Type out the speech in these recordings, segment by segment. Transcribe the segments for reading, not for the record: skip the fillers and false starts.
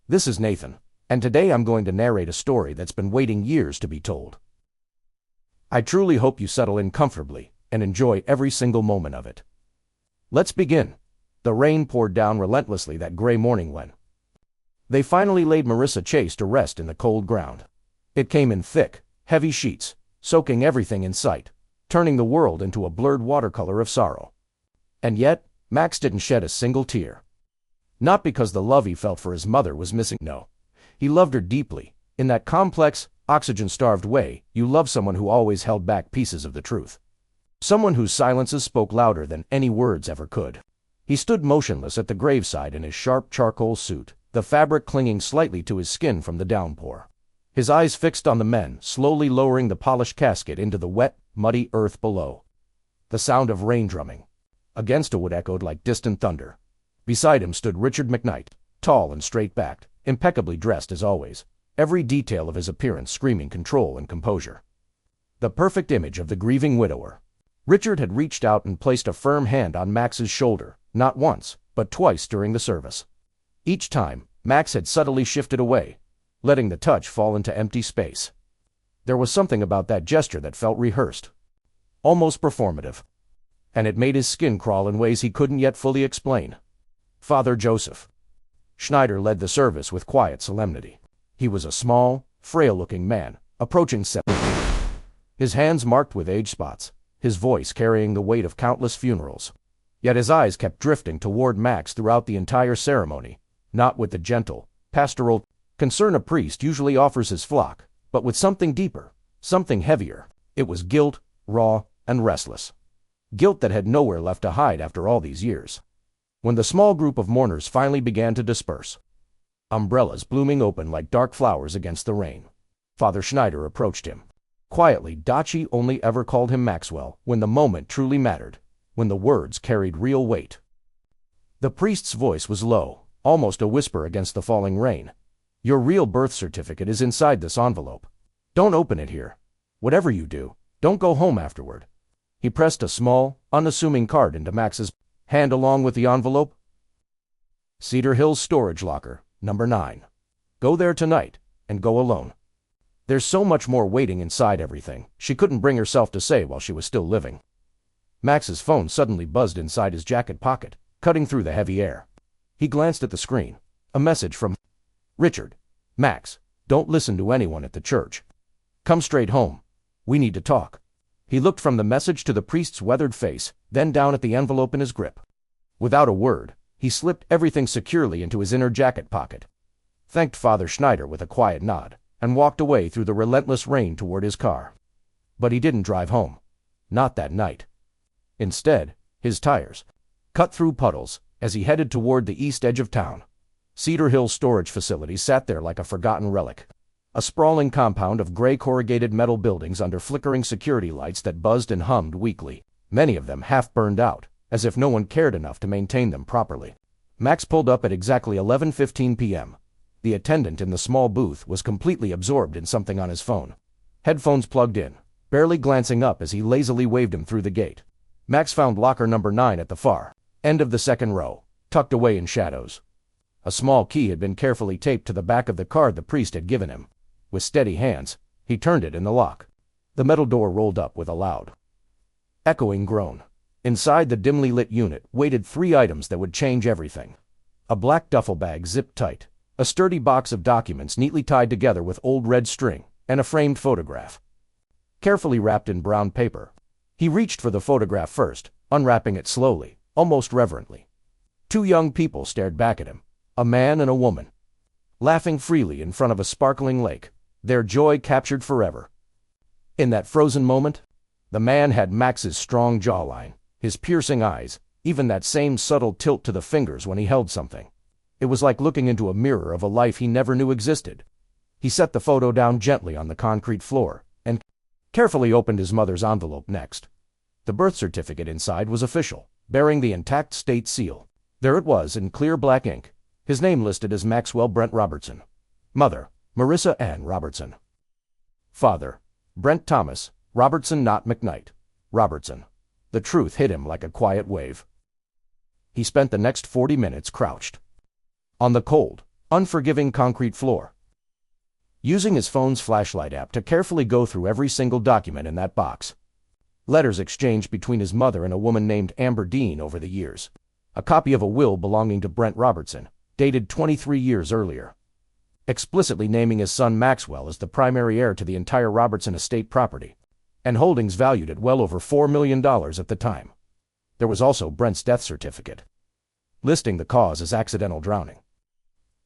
This is Nathan, and today I'm going to narrate a story that's been waiting years to be told. I truly hope you settle in comfortably and enjoy every single moment of it. Let's begin. The rain poured down relentlessly that gray morning when they finally laid Marissa Chase to rest in the cold ground. It came in thick, heavy sheets, soaking everything in sight, turning the world into a blurred watercolor of sorrow. And yet, Max didn't shed a single tear. Not because the love he felt for his mother was missing, no. He loved her deeply, in that complex, oxygen-starved way you love someone who always held back pieces of the truth. Someone whose silences spoke louder than any words ever could. He stood motionless at the graveside in his sharp charcoal suit, the fabric clinging slightly to his skin from the downpour. His eyes fixed on the men, slowly lowering the polished casket into the wet, muddy earth below. The sound of rain drumming against a wood echoed like distant thunder. Beside him stood Richard McKnight, tall and straight-backed, impeccably dressed as always, every detail of his appearance screaming control and composure. The perfect image of the grieving widower. Richard had reached out and placed a firm hand on Max's shoulder, not once, but twice during the service. Each time, Max had subtly shifted away, letting the touch fall into empty space. There was something about that gesture that felt rehearsed, almost performative, and it made his skin crawl in ways he couldn't yet fully explain. Father Joseph Schneider led the service with quiet solemnity. He was a small, frail-looking man, approaching 70. His hands marked with age spots, his voice carrying the weight of countless funerals. Yet his eyes kept drifting toward Max throughout the entire ceremony, not with the gentle, pastoral concern a priest usually offers his flock, but with something deeper, something heavier. It was guilt, raw and restless. Guilt that had nowhere left to hide after all these years. When the small group of mourners finally began to disperse, umbrellas blooming open like dark flowers against the rain, Father Schneider approached him. Quietly, Dachi only ever called him Maxwell when the moment truly mattered, when the words carried real weight. The priest's voice was low, almost a whisper against the falling rain. Your real birth certificate is inside this envelope. Don't open it here. Whatever you do, don't go home afterward. He pressed a small, unassuming card into Max's hand along with the envelope. Cedar Hills Storage Locker, number 9. Go there tonight, and go alone. There's so much more waiting inside everything, she couldn't bring herself to say while she was still living. Max's phone suddenly buzzed inside his jacket pocket, cutting through the heavy air. He glanced at the screen. A message from Richard. Max, don't listen to anyone at the church. Come straight home. We need to talk. He looked from the message to the priest's weathered face, then down at the envelope in his grip. Without a word, he slipped everything securely into his inner jacket pocket, thanked Father Schneider with a quiet nod, and walked away through the relentless rain toward his car. But he didn't drive home. Not that night. Instead, his tires cut through puddles as he headed toward the east edge of town. Cedar Hill Storage Facility sat there like a forgotten relic. A sprawling compound of gray corrugated metal buildings under flickering security lights that buzzed and hummed weakly, many of them half burned out, as if no one cared enough to maintain them properly. Max pulled up at exactly 11:15 p.m. The attendant in the small booth was completely absorbed in something on his phone. Headphones plugged in, barely glancing up as he lazily waved him through the gate. Max found locker number 9 at the far end of the second row, tucked away in shadows. A small key had been carefully taped to the back of the card the priest had given him. With steady hands, he turned it in the lock. The metal door rolled up with a loud, echoing groan. Inside the dimly lit unit waited 3 items that would change everything. A black duffel bag zipped tight, a sturdy box of documents neatly tied together with old red string, and a framed photograph, carefully wrapped in brown paper. He reached for the photograph first, unwrapping it slowly, almost reverently. 2 young people stared back at him, a man and a woman, laughing freely in front of a sparkling lake, their joy captured forever. In that frozen moment, the man had Max's strong jawline, his piercing eyes, even that same subtle tilt to the fingers when he held something. It was like looking into a mirror of a life he never knew existed. He set the photo down gently on the concrete floor, and carefully opened his mother's envelope next. The birth certificate inside was official, bearing the intact state seal. There it was in clear black ink, his name listed as Maxwell Brent Robertson. Mother, Marissa Ann Robertson. Father, Brent Thomas Robertson, not McKnight. Robertson. The truth hit him like a quiet wave. He spent the next 40 minutes crouched on the cold, Unforgiving concrete floor. Using his phone's flashlight app to carefully go through every single document in that box. Letters exchanged between his mother and a woman named Amber Dean over the years. A copy of a will belonging to Brent Robertson, dated 23 years earlier, explicitly naming his son Maxwell as the primary heir to the entire Robertson estate property, and holdings valued at well over $4 million at the time. There was also Brent's death certificate, listing the cause as accidental drowning.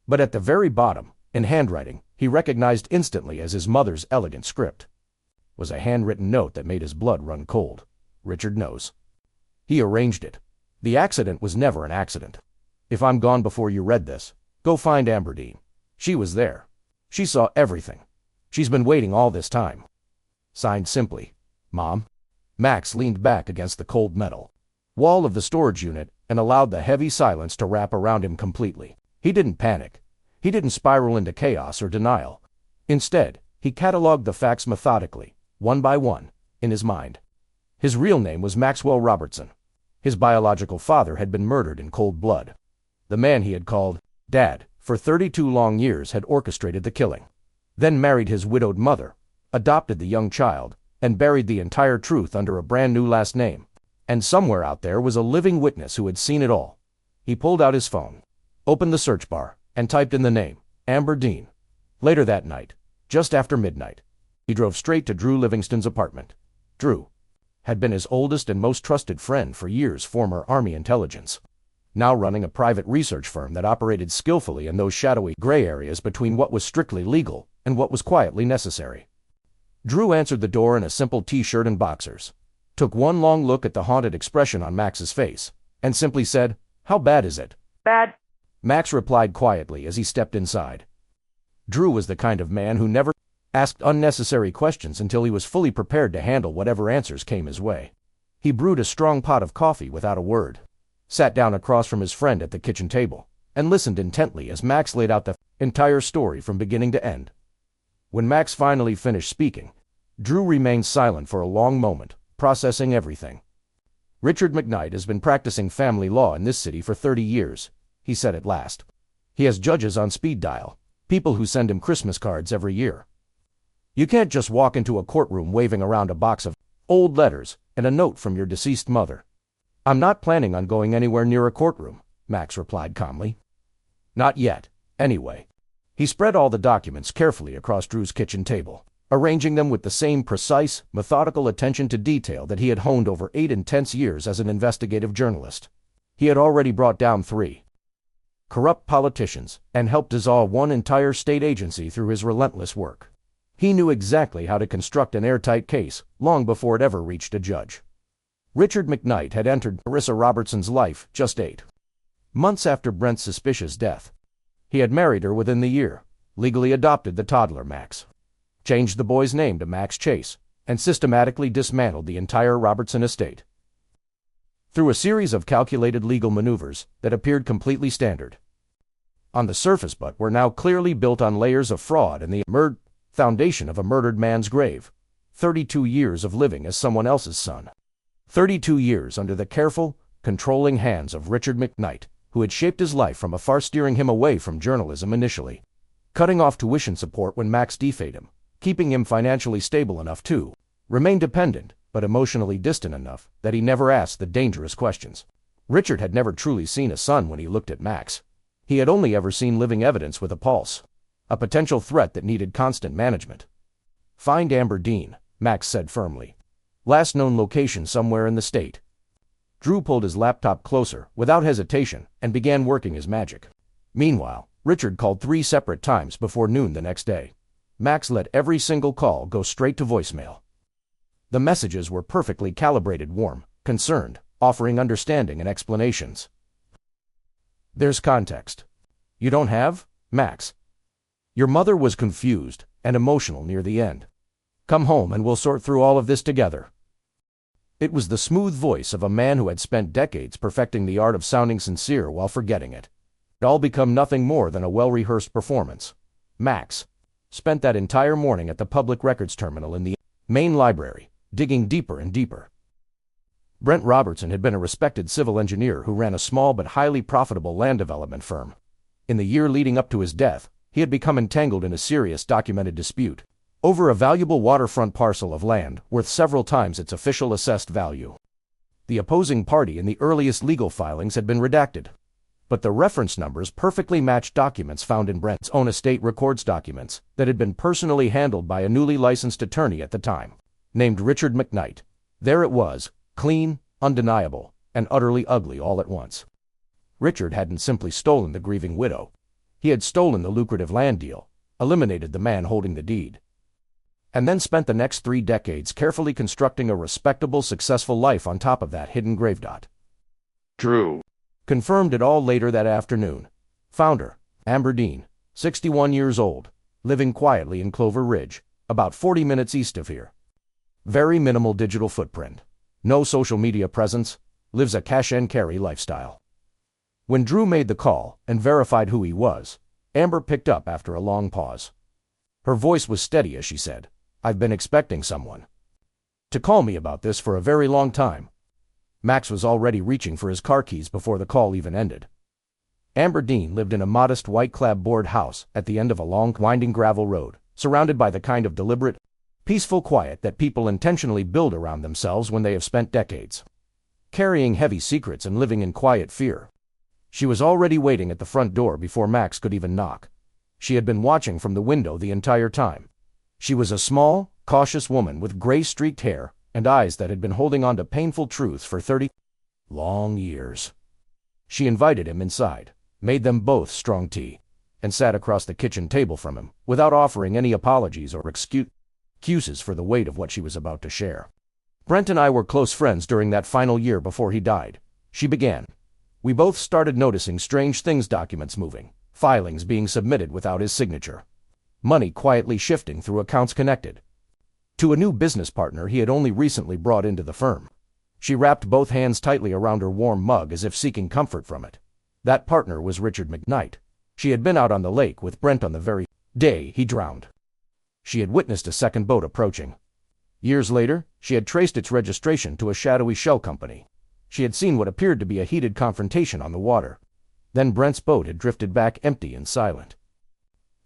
But at the very bottom, in handwriting, he recognized instantly as his mother's elegant script, was a handwritten note that made his blood run cold. Richard knows. He arranged it. The accident was never an accident. If I'm gone before you read this, go find Amber Dean. She was there. She saw everything. She's been waiting all this time. Signed simply, Mom. Max leaned back against the cold metal wall of the storage unit and allowed the heavy silence to wrap around him completely. He didn't panic. He didn't spiral into chaos or denial. Instead, he cataloged the facts methodically, one by one, in his mind. His real name was Maxwell Robertson. His biological father had been murdered in cold blood. The man he had called Dad for 32 long years had orchestrated the killing, then married his widowed mother, adopted the young child, and buried the entire truth under a brand new last name. And somewhere out there was a living witness who had seen it all. He pulled out his phone, opened the search bar, and typed in the name, Amber Dean. Later that night, just after midnight, he drove straight to Drew Livingston's apartment. Drew had been his oldest and most trusted friend for years, former Army intelligence, now running a private research firm that operated skillfully in those shadowy gray areas between what was strictly legal and what was quietly necessary. Drew answered the door in a simple t-shirt and boxers, took one long look at the haunted expression on Max's face, and simply said, "How bad is it?" Bad. Max replied quietly as he stepped inside. Drew was the kind of man who never asked unnecessary questions until he was fully prepared to handle whatever answers came his way. He brewed a strong pot of coffee without a word, sat down across from his friend at the kitchen table, and listened intently as Max laid out the entire story from beginning to end. When Max finally finished speaking, Drew remained silent for a long moment, processing everything. "Richard McKnight has been practicing family law in this city for 30 years, he said at last. He has judges on speed dial, people who send him Christmas cards every year. You can't just walk into a courtroom waving around a box of old letters and a note from your deceased mother." "I'm not planning on going anywhere near a courtroom," Max replied calmly. "Not yet, anyway." He spread all the documents carefully across Drew's kitchen table, arranging them with the same precise, methodical attention to detail that he had honed over 8 intense years as an investigative journalist. He had already brought down 3 corrupt politicians and helped dissolve one entire state agency through his relentless work. He knew exactly how to construct an airtight case long before it ever reached a judge. Richard McKnight had entered Marissa Robertson's life just 8 months after Brent's suspicious death. He had married her within the year, legally adopted the toddler Max, changed the boy's name to Max Chase, and systematically dismantled the entire Robertson estate. Through a series of calculated legal maneuvers that appeared completely standard on the surface but were now clearly built on layers of fraud and the foundation of a murdered man's grave. 32 years of living as someone else's son. 32 years under the careful, controlling hands of Richard McKnight, who had shaped his life from afar, steering him away from journalism initially, cutting off tuition support when Max defaced him, keeping him financially stable enough to remain dependent, but emotionally distant enough that he never asked the dangerous questions. Richard had never truly seen a son when he looked at Max. He had only ever seen living evidence with a pulse, a potential threat that needed constant management. "Find Amber Dean," Max said firmly. "Last known location somewhere in the state." Drew pulled his laptop closer, without hesitation, and began working his magic. Meanwhile, Richard called 3 separate times before noon the next day. Max let every single call go straight to voicemail. The messages were perfectly calibrated, warm, concerned, offering understanding and explanations. "There's context you don't have, Max. Your mother was confused and emotional near the end. Come home and we'll sort through all of this together." It was the smooth voice of a man who had spent decades perfecting the art of sounding sincere while forgetting it. It all become nothing more than a well-rehearsed performance. Max spent that entire morning at the public records terminal in the main library, digging deeper and deeper. Brent Robertson had been a respected civil engineer who ran a small but highly profitable land development firm. In the year leading up to his death, he had become entangled in a serious documented dispute over a valuable waterfront parcel of land worth several times its official assessed value. The opposing party in the earliest legal filings had been redacted, but the reference numbers perfectly matched documents found in Brent's own estate records documents that had been personally handled by a newly licensed attorney at the time, named Richard McKnight. There it was, clean, undeniable, and utterly ugly all at once. Richard hadn't simply stolen the grieving widow. He had stolen the lucrative land deal, eliminated the man holding the deed, and then spent the next 3 decades carefully constructing a respectable, successful life on top of that hidden grave. True. Confirmed it all later that afternoon. Founder, Amber Dean, 61 years old, living quietly in Clover Ridge, about 40 minutes east of here. Very minimal digital footprint. No social media presence, lives a cash-and-carry lifestyle. When Drew made the call and verified who he was, Amber picked up after a long pause. Her voice was steady as she said, "I've been expecting someone to call me about this for a very long time." Max was already reaching for his car keys before the call even ended. Amber Dean lived in a modest white clapboard house at the end of a long, winding gravel road, surrounded by the kind of deliberate, peaceful quiet that people intentionally build around themselves when they have spent decades carrying heavy secrets and living in quiet fear. She was already waiting at the front door before Max could even knock. She had been watching from the window the entire time. She was a small, cautious woman with gray-streaked hair and eyes that had been holding on to painful truths for 30 long years. She invited him inside, made them both strong tea, and sat across the kitchen table from him, without offering any apologies or excuses for the weight of what she was about to share. "Brent and I were close friends during that final year before he died," she began. "We both started noticing strange things, documents moving, filings being submitted without his signature, money quietly shifting through accounts connected to a new business partner he had only recently brought into the firm." She wrapped both hands tightly around her warm mug as if seeking comfort from it. That partner was Richard McKnight. She had been out on the lake with Brent on the very day he drowned. She had witnessed a second boat approaching. Years later, she had traced its registration to a shadowy shell company. She had seen what appeared to be a heated confrontation on the water. Then Brent's boat had drifted back empty and silent.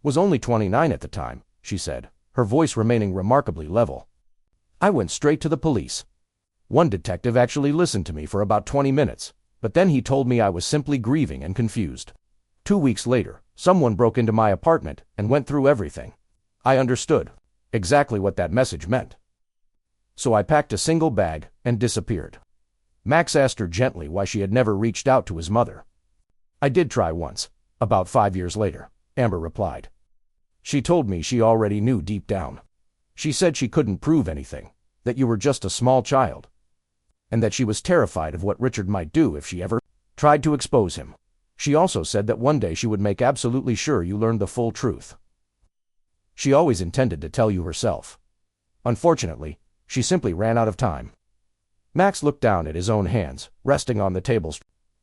"Was only 29 at the time," she said, her voice remaining remarkably level. "I went straight to the police. One detective actually listened to me for about 20 minutes, but then he told me I was simply grieving and confused. 2 weeks later, someone broke into my apartment and went through everything. I understood exactly what that message meant. So I packed a single bag and disappeared." Max asked her gently why she had never reached out to his mother. "I did try once, about 5 years later," Amber replied. "She told me she already knew deep down. She said she couldn't prove anything, that you were just a small child, and that she was terrified of what Richard might do if she ever tried to expose him. She also said that one day she would make absolutely sure you learned the full truth. She always intended to tell you herself. Unfortunately, she simply ran out of time." Max looked down at his own hands, resting on the table,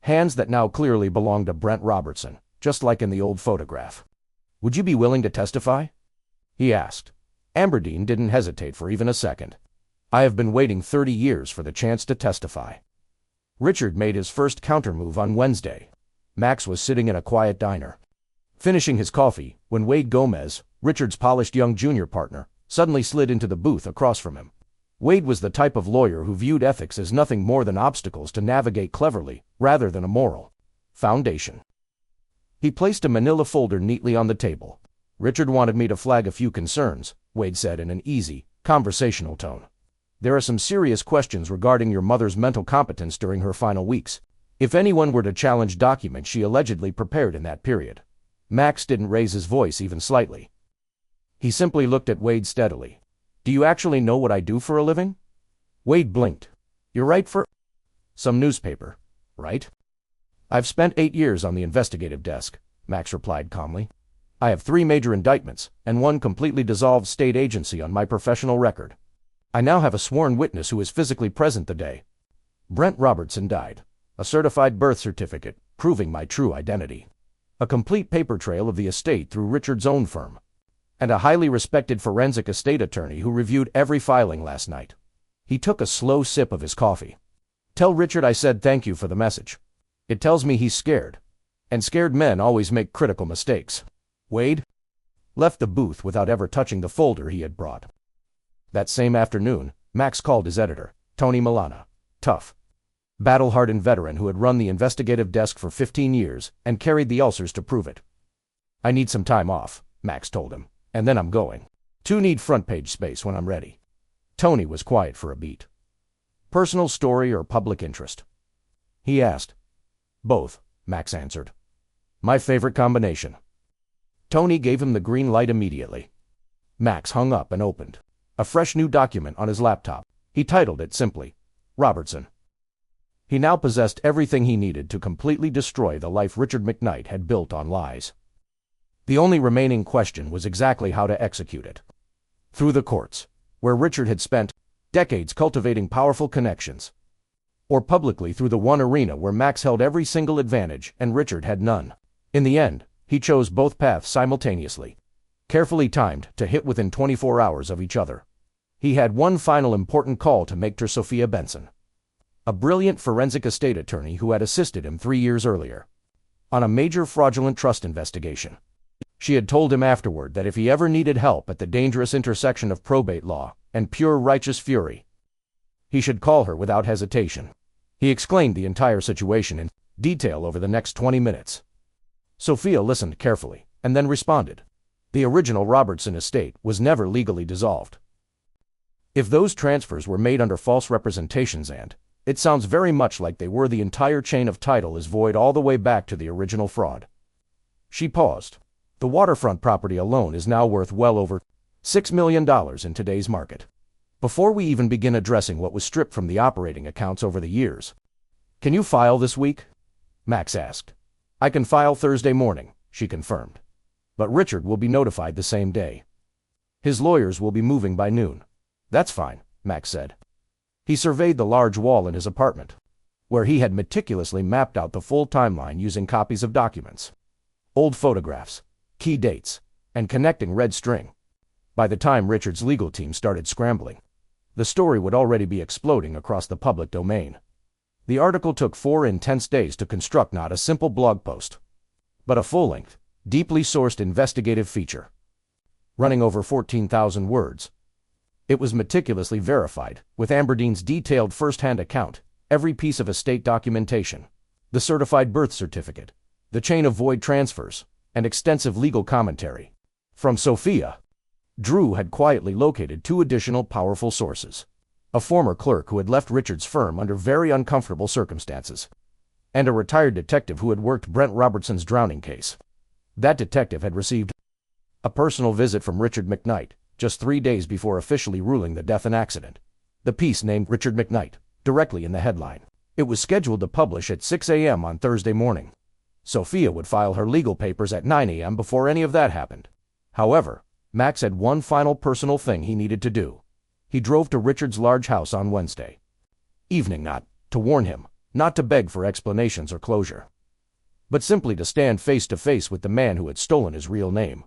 hands that now clearly belonged to Brent Robertson, just like in the old photograph. "Would you be willing to testify?" he asked. Amber Dean didn't hesitate for even a second. "I have been waiting 30 years for the chance to testify." Richard made his first countermove on Wednesday. Max was sitting in a quiet diner, finishing his coffee, when Wade Gomez, Richard's polished young junior partner, suddenly slid into the booth across from him. Wade was the type of lawyer who viewed ethics as nothing more than obstacles to navigate cleverly, rather than a moral foundation. He placed a manila folder neatly on the table. "Richard wanted me to flag a few concerns," Wade said in an easy, conversational tone. "There are some serious questions regarding your mother's mental competence during her final weeks, if anyone were to challenge documents she allegedly prepared in that period." Max didn't raise his voice even slightly. He simply looked at Wade steadily. "Do you actually know what I do for a living?" Wade blinked. "You write for some newspaper, right?" "I've spent 8 years on the investigative desk," Max replied calmly. "I have 3 major indictments and 1 completely dissolved state agency on my professional record. I now have a sworn witness who is physically present the day Brent Robertson died, a certified birth certificate proving my true identity, a complete paper trail of the estate through Richard's own firm, and a highly respected forensic estate attorney who reviewed every filing last night." He took a slow sip of his coffee. "Tell Richard I said thank you for the message. It tells me he's scared, And scared men always make critical mistakes. Wade left the booth without ever touching the folder he had brought. That same afternoon, Max called his editor, Tony Milana, tough, battle-hardened veteran who had run the investigative desk for 15 years and carried the ulcers to prove it. "I need some time off," Max told him, "and then I'm going. Need front-page space when I'm ready." Tony was quiet for a beat. "Personal story or public interest?" he asked. "Both," Max answered. "My favorite combination." Tony gave him the green light immediately. Max hung up and opened a fresh new document on his laptop. He titled it simply, Robertson. He now possessed everything he needed to completely destroy the life Richard McKnight had built on lies. The only remaining question was exactly how to execute it. Through the courts, where Richard had spent decades cultivating powerful connections, or publicly through the one arena where Max held every single advantage and Richard had none. In the end, he chose both paths simultaneously, carefully timed to hit within 24 hours of each other. He had one final important call to make to Sophia Benson, a brilliant forensic estate attorney who had assisted him 3 years earlier on a major fraudulent trust investigation. She had told him afterward that if he ever needed help at the dangerous intersection of probate law and pure righteous fury, he should call her without hesitation. He explained the entire situation in detail over the next 20 minutes. Sophia listened carefully and then responded. The original Robertson estate was never legally dissolved. If those transfers were made under false representations and, it sounds very much like they were, the entire chain of title is void all the way back to the original fraud. She paused. The waterfront property alone is now worth well over $6 million in today's market. Before we even begin addressing what was stripped from the operating accounts over the years. "Can you file this week?" Max asked. "I can file Thursday morning," she confirmed. "But Richard will be notified the same day. His lawyers will be moving by noon." "That's fine," Max said. He surveyed the large wall in his apartment, where he had meticulously mapped out the full timeline using copies of documents, old photographs, key dates, and connecting red string. By the time Richard's legal team started scrambling, the story would already be exploding across the public domain. The article took 4 intense days to construct, not a simple blog post, but a full-length, deeply sourced investigative feature, running over 14,000 words. It was meticulously verified, with Amberdine's detailed first-hand account, every piece of estate documentation, the certified birth certificate, the chain of void transfers, and extensive legal commentary. From Sophia, Drew had quietly located 2 additional powerful sources: a former clerk who had left Richard's firm under very uncomfortable circumstances, and a retired detective who had worked Brent Robertson's drowning case. That detective had received a personal visit from Richard McKnight just 3 days before officially ruling the death and accident. The piece named Richard McKnight directly in the headline. It was scheduled to publish at 6 a.m. on Thursday morning. Sophia would file her legal papers at 9 a.m. before any of that happened. However, Max had one final personal thing he needed to do. He drove to Richard's large house on Wednesday evening, not to warn him, not to beg for explanations or closure, but simply to stand face to face with the man who had stolen his real name,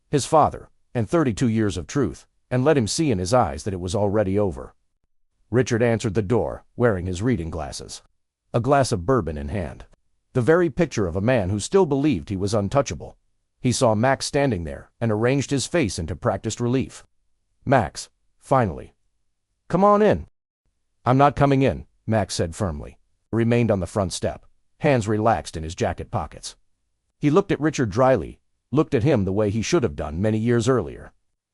his father, and 32 years of truth, and let him see in his eyes that it was already over. Richard answered the door, wearing his reading glasses, a glass of bourbon in hand, the very picture of a man who still believed he was untouchable. He saw Max standing there and arranged his face into practiced relief. "Max, finally. Come on in." "I'm not coming in," Max said firmly. He remained on the front step, hands relaxed in his jacket pockets. He looked at Richard dryly, looked at him the way he should have done many years earlier.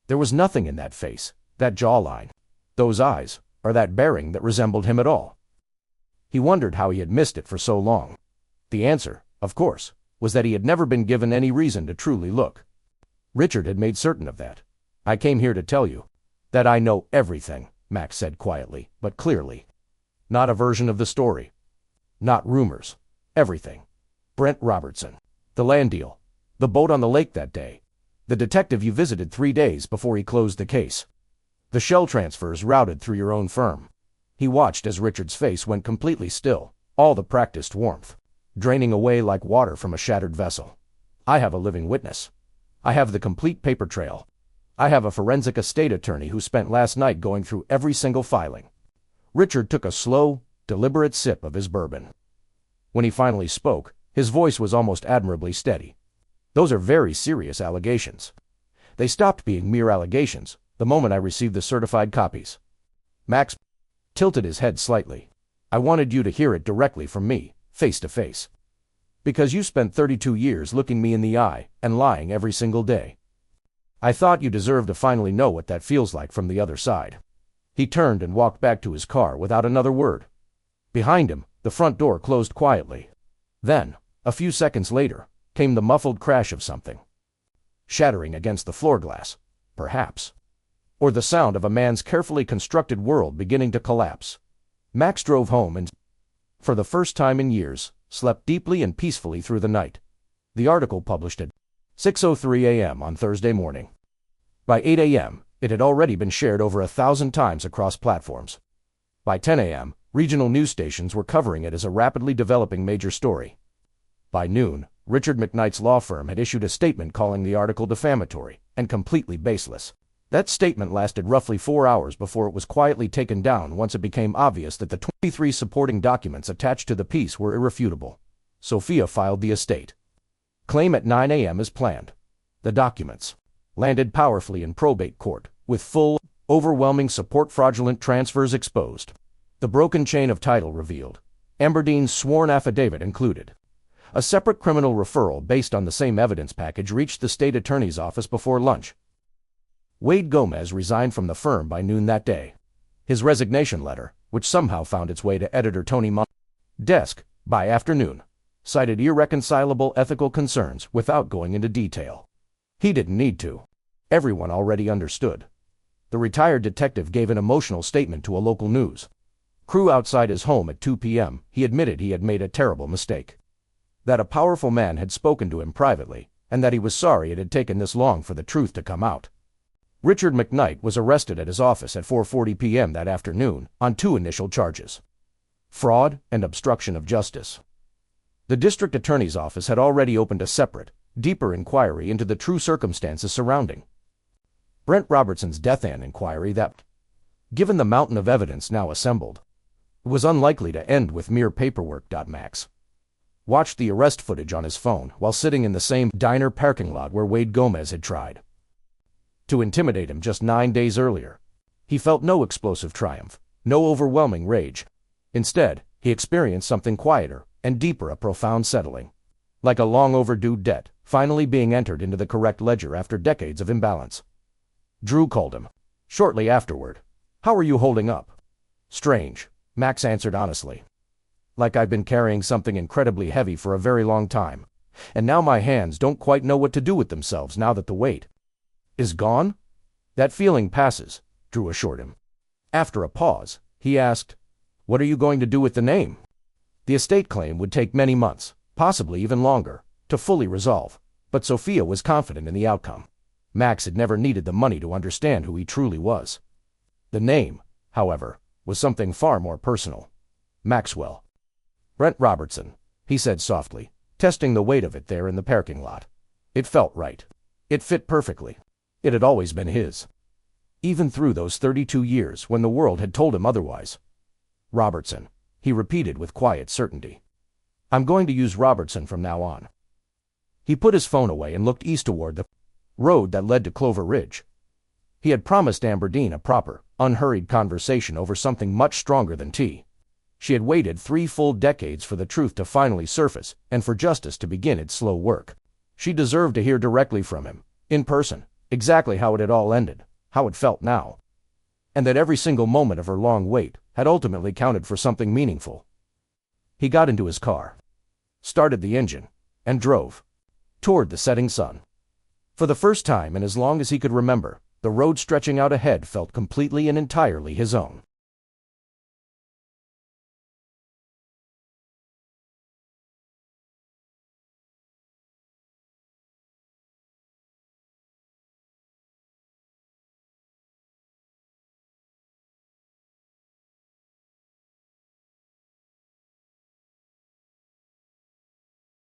There was nothing in that face, that jawline, those eyes, or that bearing that resembled him at all. He wondered how he had missed it for so long. The answer, of course, was that he had never been given any reason to truly look. Richard had made certain of that. "I came here to tell you that I know everything," Max said quietly, but clearly. "Not a version of the story. Not rumors. Everything. Brent Robertson. The land deal. The boat on the lake that day. The detective you visited 3 days before he closed the case. The shell transfers routed through your own firm." He watched as Richard's face went completely still, all the practiced warmth draining away like water from a shattered vessel. "I have a living witness. I have the complete paper trail. I have a forensic estate attorney who spent last night going through every single filing." Richard took a slow, deliberate sip of his bourbon. When he finally spoke, His voice was almost admirably steady. "Those are very serious allegations. They stopped being mere allegations the moment I received the certified copies." Max tilted his head slightly. "I wanted you to hear it directly from me, face to face. Because you spent 32 years looking me in the eye and lying every single day. I thought you deserved to finally know what that feels like from the other side." He turned and walked back to his car without another word. Behind him, the front door closed quietly. Then, a few seconds later, came the muffled crash of something shattering against the floor glass, perhaps, or the sound of a man's carefully constructed world beginning to collapse. Max drove home and, for the first time in years, slept deeply and peacefully through the night. The article published at 6:03 a.m. on Thursday morning. By 8 a.m., it had already been shared over 1,000 times across platforms. By 10 a.m., regional news stations were covering it as a rapidly developing major story. By noon, Richard McKnight's law firm had issued a statement calling the article defamatory and completely baseless. That statement lasted roughly 4 hours before it was quietly taken down once it became obvious that the 23 supporting documents attached to the piece were irrefutable. Sophia filed the estate claim at 9 a.m. as planned. The documents landed powerfully in probate court, with full, overwhelming support fraudulent transfers exposed. The broken chain of title revealed. Amberdine's sworn affidavit included. A separate criminal referral based on the same evidence package reached the state attorney's office before lunch. Wade Gomez resigned from the firm by noon that day. His resignation letter, which somehow found its way to editor Tony Mon's desk by afternoon, cited irreconcilable ethical concerns without going into detail. He didn't need to. Everyone already understood. The retired detective gave an emotional statement to a local news crew outside his home at 2 p.m. He admitted he had made a terrible mistake. That a powerful man had spoken to him privately, and that he was sorry it had taken this long for the truth to come out. Richard McKnight was arrested at his office at 4:40 p.m. that afternoon on 2 initial charges: fraud and obstruction of justice. The district attorney's office had already opened a separate, deeper inquiry into the true circumstances surrounding Brent Robertson's death, an inquiry that, given the mountain of evidence now assembled, was unlikely to end with mere paperwork. Max watched the arrest footage on his phone while sitting in the same diner parking lot where Wade Gomez had tried to intimidate him just 9 days earlier. He felt no explosive triumph, no overwhelming rage. Instead, he experienced something quieter and deeper, a profound settling, like a long overdue debt finally being entered into the correct ledger after decades of imbalance. Drew called him shortly afterward. "How are you holding up?" "Strange," Max answered honestly. "Like I've been carrying something incredibly heavy for a very long time, and now my hands don't quite know what to do with themselves now that the weight is gone." "That feeling passes," Drew assured him. After a pause, he asked, "What are you going to do with the name?" The estate claim would take many months, possibly even longer, to fully resolve, but Sophia was confident in the outcome. Max had never needed the money to understand who he truly was. The name, however, was something far more personal. Maxwell. "Brent Robertson," he said softly, testing the weight of it there in the parking lot. It felt right. It fit perfectly. It had always been his, even through those 32 years when the world had told him otherwise. "Robertson," he repeated with quiet certainty. "I'm going to use Robertson from now on." He put his phone away and looked east toward the road that led to Clover Ridge. He had promised Amberdine a proper, unhurried conversation over something much stronger than tea. She had waited 3 full decades for the truth to finally surface and for justice to begin its slow work. She deserved to hear directly from him, in person, exactly how it had all ended, how it felt now, and that every single moment of her long wait had ultimately counted for something meaningful. He got into his car, started the engine, and drove toward the setting sun. For the first time in as long as he could remember, the road stretching out ahead felt completely and entirely his own.